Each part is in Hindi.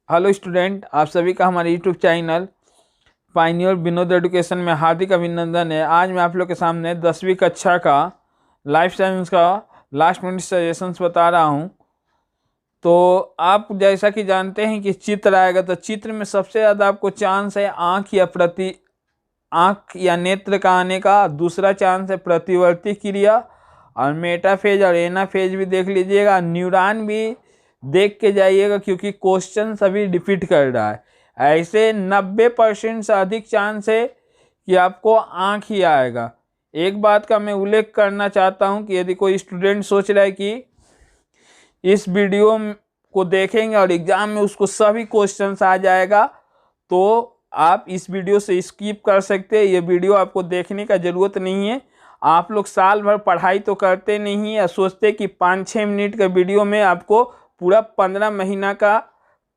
हेलो स्टूडेंट, आप सभी का हमारे YouTube channel pioneer Vinod education में हार्दिक अभिनंदन है। आज मैं आप लोग के सामने 10वीं कक्षा का लाइफ साइंस का लास्ट मिनट सजेशंस बता रहा हूं। तो आप जैसा कि जानते हैं कि चित्र आएगा, तो चित्र में सबसे ज़्यादा आपको चांस है आँख या नेत्र का आने का। दूसरा चांस है प्रतिवर्ती क्रिया, और मेटाफेज और एनाफेज भी देख लीजिएगा। न्यूरॉन भी देख के जाइएगा, क्योंकि क्वेश्चन सभी रिपीट कर रहा है। ऐसे 90% से अधिक चांस है कि आपको आँख ही आएगा। एक बात का मैं उल्लेख करना चाहता हूं कि यदि कोई स्टूडेंट सोच रहा है कि इस वीडियो को देखेंगे और एग्जाम में उसको सभी क्वेश्चंस आ जाएगा, तो आप इस वीडियो से स्किप कर सकते हैं। ये वीडियो आपको देखने का ज़रूरत नहीं है। आप लोग साल भर पढ़ाई तो करते नहीं है, सोचते कि 5-6 मिनट का वीडियो में आपको पूरा 15 महीना का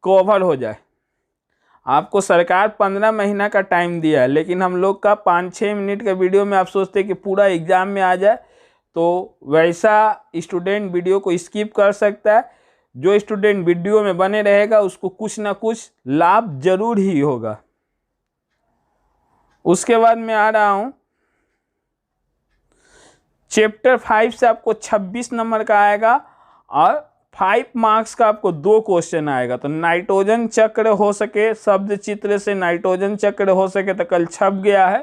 कवर हो जाए। आपको सरकार 15 महीना का टाइम दिया है, लेकिन हम लोग का 5-6 मिनट का वीडियो में आप सोचते कि पूरा एग्जाम में आ जाए। तो वैसा स्टूडेंट वीडियो को स्किप कर सकता है। जो स्टूडेंट वीडियो में बने रहेगा उसको कुछ ना कुछ लाभ जरूर ही होगा। उसके बाद मैं आ रहा हूं चैप्टर 5 से आपको 26 नंबर का आएगा और 5 मार्क्स का आपको 2 क्वेश्चन आएगा। तो नाइट्रोजन चक्र हो सके, शब्द चित्र से नाइट्रोजन चक्र हो सके तो कल छप गया है,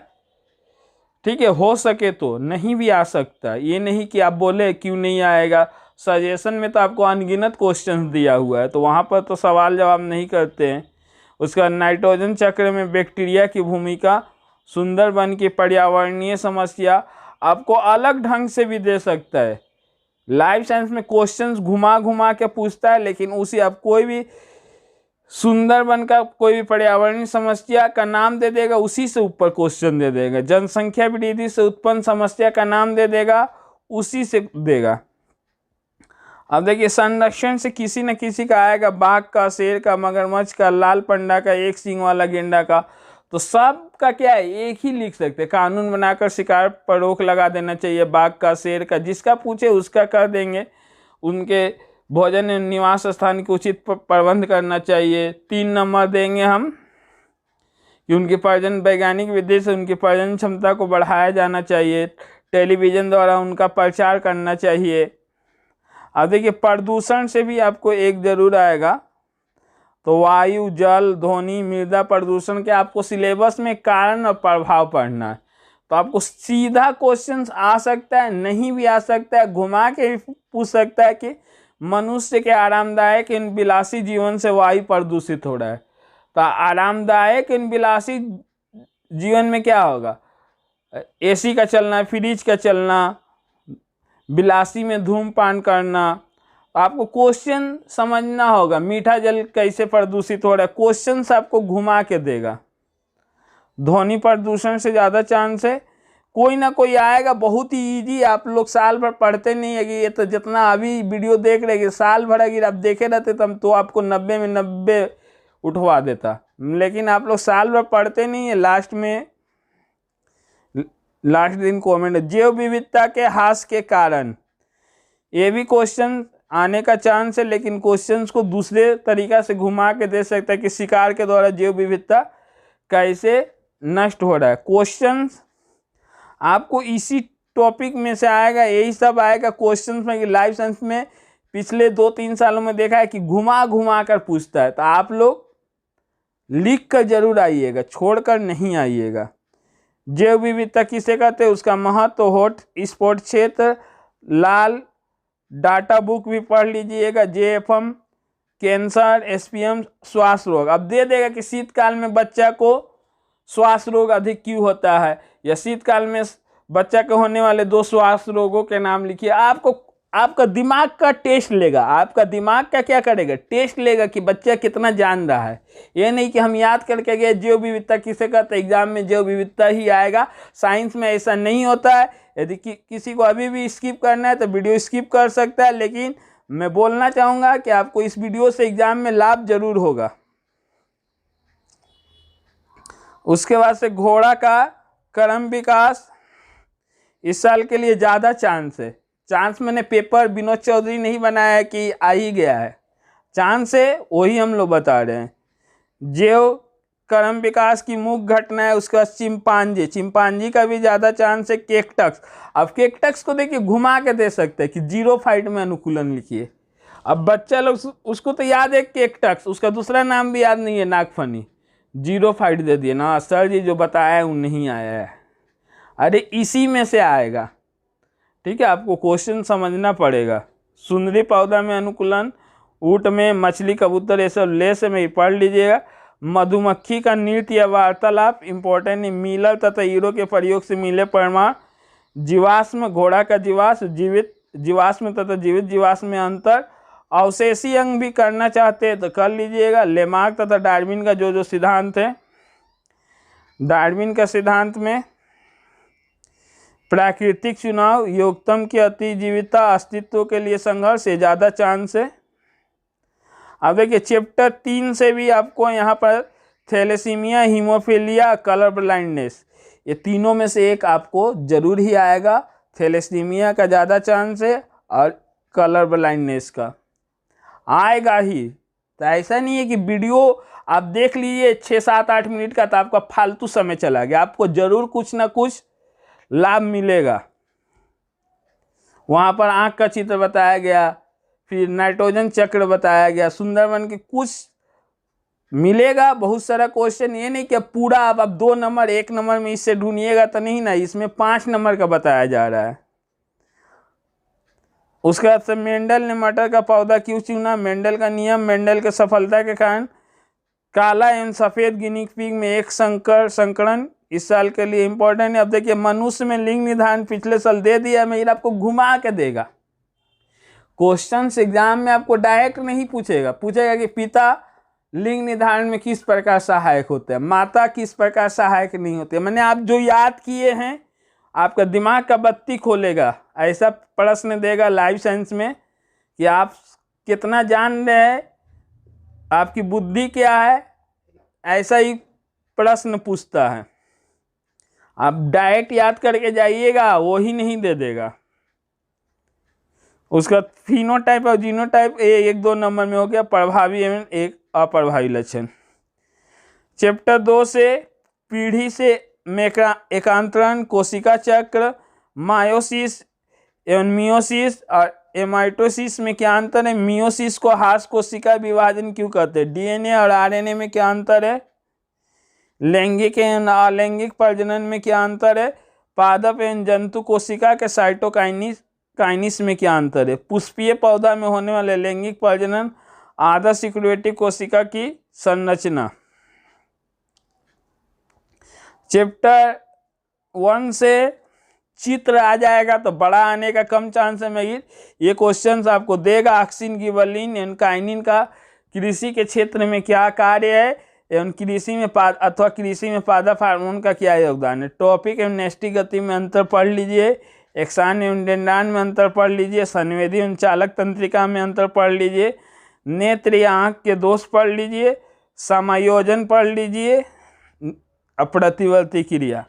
ठीक है। हो सके तो, नहीं भी आ सकता, ये नहीं कि आप बोले क्यों नहीं आएगा। सजेशन में तो आपको अनगिनत क्वेश्चन दिया हुआ है, तो वहाँ पर तो सवाल जवाब नहीं करते हैं। उसका नाइट्रोजन चक्र में बैक्टीरिया की भूमिका, सुंदरबन की पर्यावरणीय समस्या आपको अलग ढंग से भी दे सकता है। लाइफ साइंस में क्वेश्चंस घुमा घुमा के पूछता है, लेकिन उसी आप कोई भी सुंदरबन का कोई भी पर्यावरणीय समस्या का नाम दे देगा, उसी से ऊपर क्वेश्चन दे देगा। जनसंख्या वृद्धि से उत्पन्न समस्या का नाम दे देगा, उसी से देगा। अब देखिए, संरक्षण से किसी न किसी का आएगा, बाघ का, शेर का, मगरमच्छ का, लाल पंडा का, एक सींग वाला गेंडा का। तो सब का क्या है, एक ही लिख सकते हैं। कानून बनाकर शिकार पर रोक लगा देना चाहिए, बाघ का, शेर का, जिसका पूछे उसका कर देंगे। उनके भोजन एवं निवास स्थान की उचित प्रबंध करना चाहिए। 3 नंबर देंगे हम कि उनकी प्रजनन वैज्ञानिक विधि से उनकी प्रजनन क्षमता को बढ़ाया जाना चाहिए। टेलीविज़न द्वारा उनका प्रचार करना चाहिए। अब देखिए, प्रदूषण से भी आपको एक जरूर आएगा। तो वायु, जल, ध्वनि, मृदा प्रदूषण के आपको सिलेबस में कारण और प्रभाव पढ़ना है। तो आपको सीधा क्वेश्चन आ सकता है, नहीं भी आ सकता है, घुमा के भी पूछ सकता है कि मनुष्य के आरामदायक इन विलासी जीवन से वायु प्रदूषित हो रहा है। तो आरामदायक इन विलासी जीवन में क्या होगा, एसी का चलना, फ्रिज का चलना, विलासी में धूम्रपान करना। आपको क्वेश्चन समझना होगा, मीठा जल कैसे प्रदूषित हो रहा है, क्वेश्चन आपको घुमा के देगा। ध्वनि प्रदूषण से ज़्यादा चांस है, कोई ना कोई आएगा। बहुत ही इजी, आप लोग साल भर पढ़ते नहीं है कि ये तो जितना अभी वीडियो देख रहे कि साल भर अगर आप देखे रहते तब तो आपको 90 में 90 उठवा देता। लेकिन आप लोग साल भर पढ़ते नहीं है। लास्ट दिन कमेंट, जैव विविधता के ह्रास के कारण, ये भी क्वेश्चन आने का चांस है, लेकिन क्वेश्चंस को दूसरे तरीका से घुमा के दे सकता है कि शिकार के द्वारा जैव विविधता कैसे नष्ट हो रहा है। क्वेश्चंस आपको इसी टॉपिक में से आएगा, यही सब आएगा क्वेश्चंस में। कि लाइफ साइंस में पिछले 2-3 सालों में देखा है कि घुमा घुमा कर पूछता है। तो आप लोग लिख कर जरूर आइएगा, छोड़कर नहीं आइएगा। जैव विविधता किसे कहते हैं, उसका महत्व, हॉट स्पॉट क्षेत्र, लाल डाटा बुक भी पढ़ लीजिएगा। JFM, कैंसर, SPM, श्वास रोग। अब दे देगा कि शीतकाल में बच्चा को श्वास रोग अधिक क्यों होता है, या शीतकाल में बच्चा को होने वाले 2 श्वास रोगों के नाम लिखिए। आपका दिमाग का टेस्ट लेगा। आपका दिमाग का क्या करेगा, टेस्ट लेगा कि बच्चा कितना जान रहा है। ये नहीं कि हम याद करके गए जैव विविधता किसे कहते हैं, एग्जाम में जैव विविधता ही आएगा। साइंस में ऐसा नहीं होता है। यदि किसी को अभी भी स्किप करना है तो वीडियो स्किप कर सकता है, लेकिन मैं बोलना चाहूँगा कि आपको इस वीडियो से एग्जाम में लाभ जरूर होगा। उसके बाद से घोड़ा का क्रम विकास, इस साल के लिए ज़्यादा चांस है। चांस मैंने पेपर विनोद चौधरी नहीं बनाया है कि आ ही गया है, चांस है वही हम लोग बता रहे हैं। जैव क्रम विकास की मुख्य घटना है। उसके बाद चिंपांजी का भी ज़्यादा चांस है। केकटक्स, अब केकटक्स को देखिए घुमा के दे सकते हैं कि जीरोफाइट में अनुकूलन लिखिए। अब बच्चा लोग उसको तो याद है केकटक्स, उसका दूसरा नाम भी याद नहीं है, नागफनी। जीरोफाइट दे दिए ना सर जी, जो बताया है वो नहीं आया है। अरे इसी में से आएगा, ठीक है, आपको क्वेश्चन समझना पड़ेगा। सुंदरी पौधा में अनुकूलन, ऊँट में, मछली, कबूतर, ये सब ले से में पढ़ लीजिएगा। मधुमक्खी का नृत्य या वार्तालाप इंपॉर्टेंट है। मिलर तथा ईरो के प्रयोग से मिले परिणाम। जीवाश्म, घोड़ा का जीवाश्म, जीवित जीवाश्म तथा जीवित जीवाश्म में अंतर। अवशेषी अंग भी करना चाहते हैं तो कर लीजिएगा। लेमार्क तथा डार्विन का जो सिद्धांत है, डार्विन का सिद्धांत में प्राकृतिक चुनाव, योगतम की अतिजीविता, अस्तित्व के लिए संघर्ष, ये ज़्यादा चांस है। अब देखिए चैप्टर 3 से भी आपको यहाँ पर थैलेसीमिया, हीमोफीलिया, कलर ब्लाइंडनेस, ये तीनों में से एक आपको जरूर ही आएगा। थैलेसीमिया का ज़्यादा चांस है और कलर ब्लाइंडनेस का आएगा ही। तो ऐसा नहीं है कि वीडियो आप देख लीजिए 6-7-8 मिनट का तो आपका फालतू समय चला गया, आपको जरूर कुछ ना कुछ लाभ मिलेगा। वहाँ पर आँख का चित्र बताया गया, फिर नाइट्रोजन चक्र बताया गया, सुंदरवन के कुछ मिलेगा। बहुत सारा क्वेश्चन, ये नहीं कि पूरा आप 2 नंबर 1 नंबर में इससे ढूंढिएगा तो नहीं ना, इसमें 5 नंबर का बताया जा रहा है। उसके बाद से मेंडल ने मटर का पौधा क्यों चुना? मेंडल का नियम, मेंडल के सफलता के कारण। काला एवं सफ़ेद गिनी पिग में एक संकरण इस साल के लिए इम्पोर्टेंट है। अब देखिए मनुष्य में लिंग निर्धारण पिछले साल दे दिया, मैं आपको घुमा के देगा। क्वेश्चन एग्जाम में आपको डायरेक्ट नहीं पूछेगा कि पिता लिंग निर्धारण में किस प्रकार सहायक होते हैं, माता किस प्रकार सहायक नहीं होते। मैंने आप जो याद किए हैं आपका दिमाग का बत्ती खोलेगा। ऐसा प्रश्न देगा लाइफ साइंस में कि आप कितना जान रहे हैं, आपकी बुद्धि क्या है, ऐसा ही प्रश्न पूछता है। आप डायरेक्ट याद करके जाइएगा, वो ही नहीं दे देगा। उसका फिनोटाइप और जीनोटाइप 1-2 नंबर में हो गया, प्रभावी एवं एक अप्रभावी लक्षण। चैप्टर 2 से पीढ़ी से एकांतरण, कोशिका चक्र, मायोसिस एवं मियोसिस और एमाइटोसिस में क्या अंतर है? मियोसिस को हाश कोशिका विभाजन क्यों कहते हैं? डीएनए और आरएनए में क्या अंतर है? लैंगिक एवं अलैंगिक प्रजनन में क्या अंतर है? पादप एवं जंतु कोशिका के साइटोकाइनिस में क्या अंतर है? पुष्पीय पौधा में होने वाले लैंगिक प्रजनन, आदर्श इक्वेटिव कोशिका की संरचना। चैप्टर 1 से चित्र आ जाएगा तो बड़ा आने का कम चांस है। मगर ये क्वेश्चंस आपको देगा। ऑक्सिन, गिबरलिन एवं काइनिन का कृषि के क्षेत्र में क्या कार्य है एवं कृषि में कृषि में पादप हार्मोन का क्या योगदान है। टॉपिक एवं नेस्टी गति में अंतर पढ़ लीजिए। एक्सान एवं डेंड्रान में अंतर पढ़ लीजिए। संवेदी एवं चालक तंत्रिका में अंतर पढ़ लीजिए। नेत्र या आँख के दोष पढ़ लीजिए। समायोजन पढ़ लीजिए। अप्रतिवर्ती क्रिया